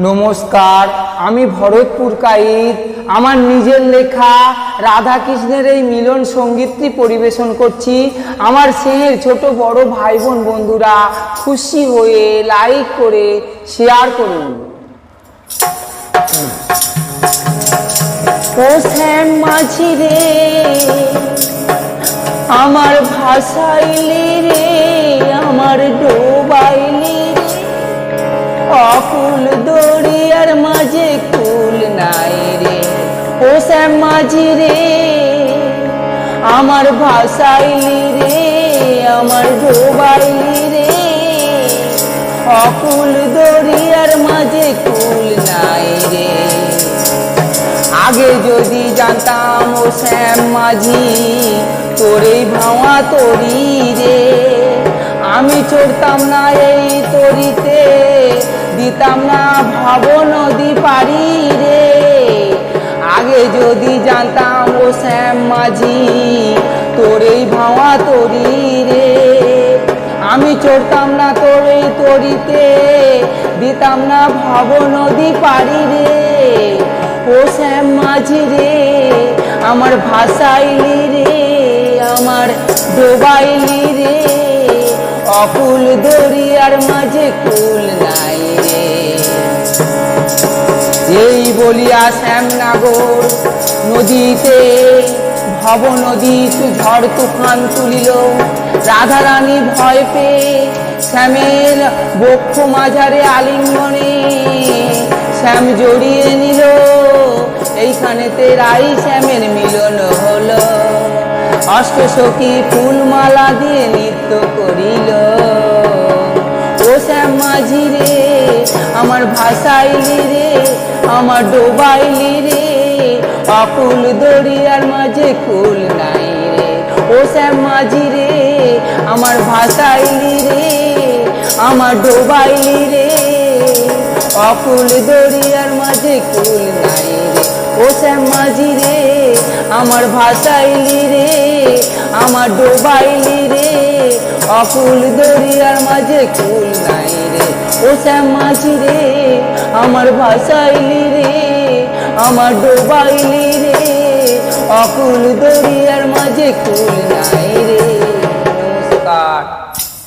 নমস্কার, আমি ভরতপুর কাইত আমার নিজের লেখা রাধা কৃষ্ণের এই মিলন সঙ্গীতটি পরিবেশন করছি। আমার স্নেহের ছোট বড় ভাই বোন বন্ধুরা খুশি হয়ে লাইক করে শেয়ার করুন। ও শ্যাম মাঝি রে আমার ভাসাইলি রে, আমার ডোবাইলি অকুল দরিয়ার মাঝে কুল নাই রে। ও শ্যাম মাঝি রে আমার ভাসাইলি রে, আমার ডোবাইলি রে অকুল দরিয়ার মাঝে কুল নাই রে। আগে যদি জানতাম ও শ্যাম মাঝি তোরই ভাঙা তরি রে, আমি চড়তাম না এই তরিতে, দিতাম না ভাব নদী পারি রে। আগে যদি জানতাম ও শ্যাম মাঝি তোর এই ভাঙা তরি রে, আমি চড়তাম না তোর এই তরিতে, দিতাম না ভাব নদী পারি রে। ও শ্যাম মাঝি রে আমার ভাসাইলি রে, আমার ডোবাইলি রে অকুল দরিয়ার মাঝে কুল নাই রে। এই বলিয়া শ্যামনগর নদীতে ভব নদী ঝড় তুফান তুলিল। রাধারানী ভয় পেয়ে শ্যামের বক্ষ মাঝারে আলিঙ্গনে শ্যাম জড়িয়ে নিল। এইখানেতে রাই শ্যামের মিলন হলো, অষ্টসখী ফুলমালা দিয়ে নৃত্য করিল। ও শ্যাম মাঝি রে আমার ভাসাইলি রে, আমার ডোবাইলি রে অকুল দরিয়ার মাঝে কুল নাই রে। ও শ্যাম মাঝি রে আমার ভাসাইলি রে, আমার ডোবাইলি রে অকুল দরিয়ার মাঝে কুল নাই রে। ও শ্যাম মাঝি রে আমার ভাসাইলি রে, আমার ডোবাইলি রে অকুল দরিয়ার মাঝে কুল নাই রে। ও শ্যাম মাঝি রে আমার ভাসাইলি রে, আমার ডোবাইলি রে অকুল দরিয়ার মাঝে কুল নাই রে।